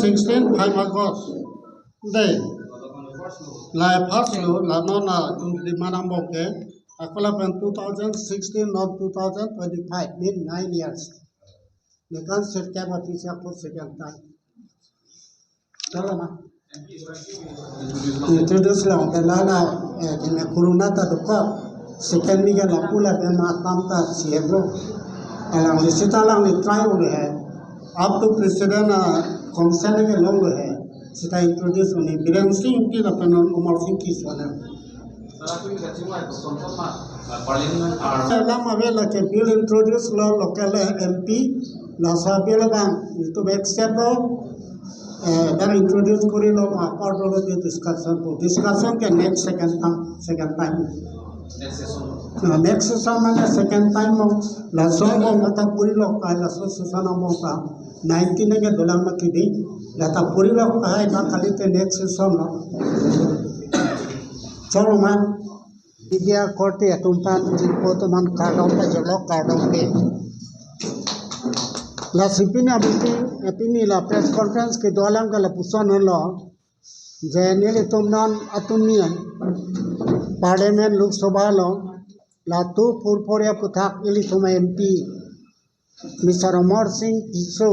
2016 5 August day la first la nona di manang boke akola pen 2016 not 2025 mean 9 years nekan setkem official for second time chalo ma introduce la la kena corona ta duka second ni ga la pula pe ma tam ta sieblo alang lisita lang ni try ho hai up to president commission के लोग है सीधा इंट्रोड्यूस होने बीरेन सिंह की अपन उमर सिंह की सोना लम अवेला के बिल इंट्रोड्यूस लो लोकल एमपी लासा बिल बांग तो एक्सेप्ट लो dan introduce kuri lo apa dulu di discussion के next second time next session mana second time mo laso mo mata puri lo kai laso session mo ka 19 के दोलांग में किदी लाता पूरी लोग है ना खाली ते नेक्स्ट सम ना चलो मान इंडिया कोर्टे तुमपान जिनको तो मन कार्डों पे जलो कार्डों पे ला सिपिना एपिनी ला प्रेस कॉन्फ्रेंस के दोलांग का ला पुसन हलो जेनेले तुमनान अतुनियन पार्लियामेंट लोकसभा लो लातू पुरपोरिया पुथाक इली तुम एमपी मिस्टर अमर सिंह किसो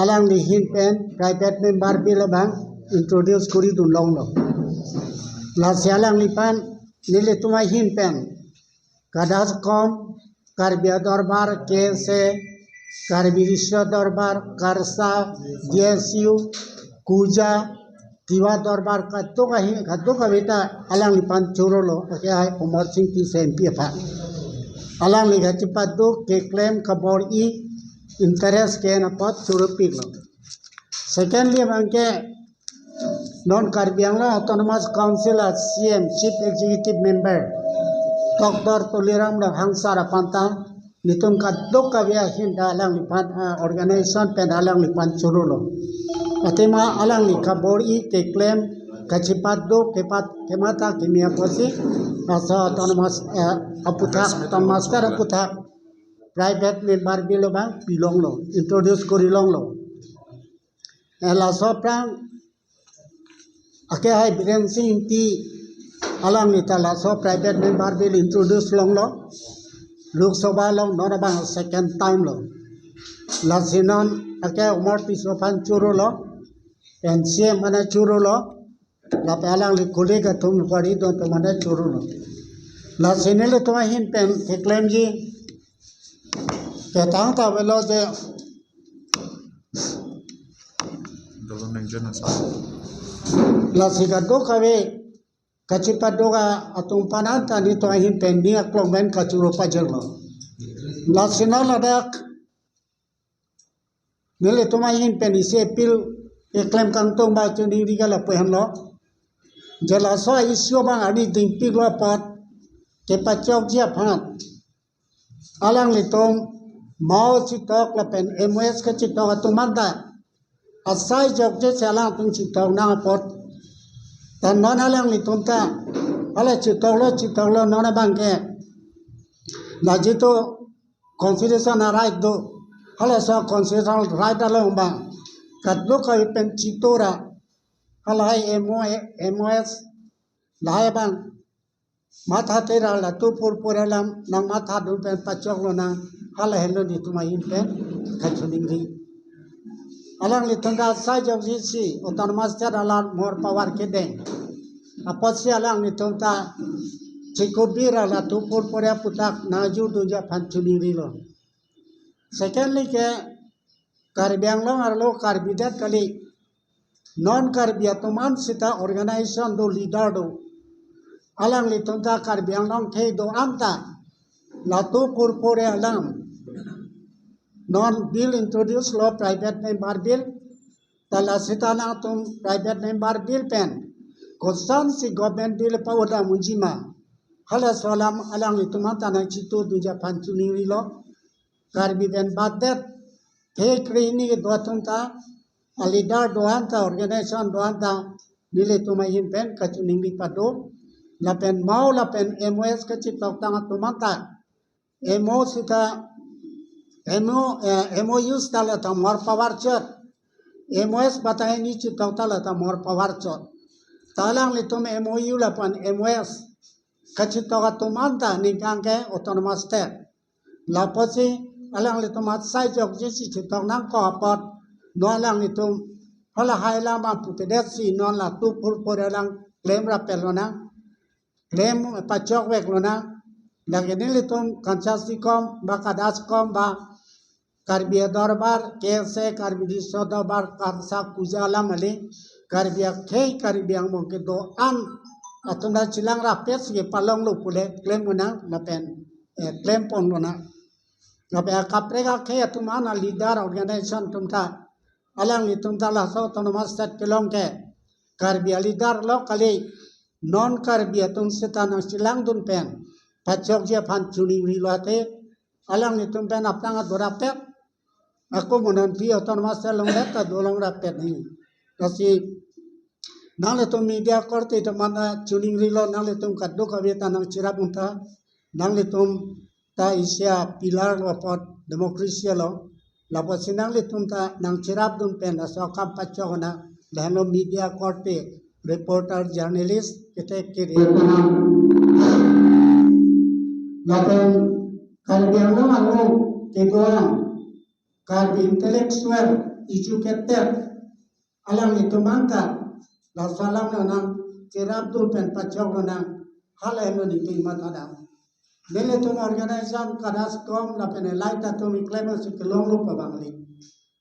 alang di hin pen private member bill bang introduce kuri dun long lo la sialang lipan nile tumai hin pen kadas kom karbia darbar kese karbirisha darbar karsa dsu kuja tiwa darbar kadto ka beta alang lipan choro lo ke hai Umar Singh ki MP pa alang li gachipat do ke claim ka bor I interest के न पद चुरुपीक लो सेकेंडली बंके नॉन कार्बियांगला autonomous council CM chief executive member doctor तोलीराम हंसारा पंता नितुम का दो कविया हिंदा अलग लिपान ऑर्गेनाइजेशन पे अलग लिपान चुरुलो अतिमा अलग लिखा बोर्डी के क्लेम कचिपात दो के पात के माता के मिया पोसी ऐसा ऑटोनोमस अपुथा ऑटोनोमस अपुथा private member bill bang pilong lo introduce kori long lo la soprang ake hai biren sing ti alang ni ta la so private member bill introduce long lo lok sabha long no bang second time lo la sinon ake umar pisofan churo lo NCM mana churo lo la alang li kolega tum pari don to mana churo lo la sinele to hin pen claim ji Ketang ta velo de la sigado kawe kacipadoga atung pananta ni to ahin pendi aklomen kacuro pajerlo la sinala dak nele to mahin pendi se pil eklem kantong ba chuni rigala pehanlo jela so isyo bang ani dingpi lo pot ke pachok jia phat alang litom mau citok lapen MOS ke citok atumanda asai jogje salang tung citok na pot tan non alang litunta ala citok lo nona bangke najito constitution right do ala so constitutional right along bang kadlo ka pen citora ala MOS lai bang matha tera la tu purpuralam nang matha du pen pachok lo na hala hello di tu mai pen kachuling ri alang li tanda sai jog ji si autonomous ter alar more power ke den apot si alang ni tonta chikobira la tu purpura putak naju du ja panchuling ri lo secondly ke karbiang lo arlo karbidat kali non karbiatoman sita organization do leader do alang li tonta karbiang long the do anta latu purpure alam non bill introduce law private member bill tala sitana tum private member bill pen kosan si government bill pawada munjima hala salam alang li tumata na chitu duja panchuni lo karbi ben badet the krini doatunta alida doanta organization doanta nile tumahin pen kachuni pado lapen mau lapen MOS ke citok tanga tumata MO sita MOU stala ta more power chat MOS batai ni citau tala ta mor pawar chot talang le tum MOU la pan MOS kacitau ka tumanta ni kangke autonomous state la posi alang le tumat sai jok jisi citau nang ko pot no alang le tum hala hai la ma putedet si non la tu pur pur alang claim ra pelona claim pachok vek lona lagene le tum kansasi kom ba kadas kom ba Karbia Darbar, Kese, Karbidi Sodabar, Karsa Kuzala Mali, Karbia Kei, Karbia Mokedo, An, Atuna Chilang Rapes, Palong Lupule, Clemuna, Lapen, Clem Pongona. Nabea Caprega Kei Atumana, leader organization Tumta, Alang Litumta Lasso, Autonomous State Pelonke, Karbia leader locally, non Karbia Tumsetana Chilang Dunpen, Pachokja Panchuni Vilate, Alang Litumpen Apanga Durapet, aku menanti autonomous long ta dolong rapet ni kasi nang letum media korte to mana tuning rilo nang letum kaddo kaveta nang cirap unta nang letum ta isya pilar of democracy lo lapo sinang letum ta nang cirap dun pen so kam pachona dano media korte reporter journalist kete kiri lapen kalbiang lo anu kegoan Karbi intellectual educated alang itu mangka la salam nang kirab tu pen pachok nang hal eno di timat ada nele tu organization kadas kom la pen laita tu miklema siklong lu pabangli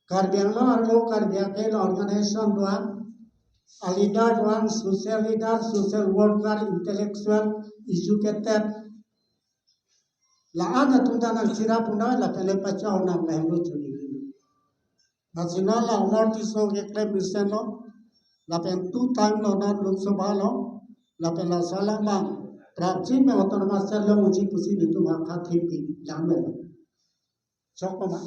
karbiang lo arlo karbiang ke organization doan leader doan social leader social worker intellectual educated la ana tu nang kirab na la pen pachok nang lehlo chuni Nasional la umur tiso ke klub biseno, la pen tu time lo na Lok Sabha lo, la pen la salam bang, prapji me autonomous lo uji pusi itu maka thipi jambe, cok ma.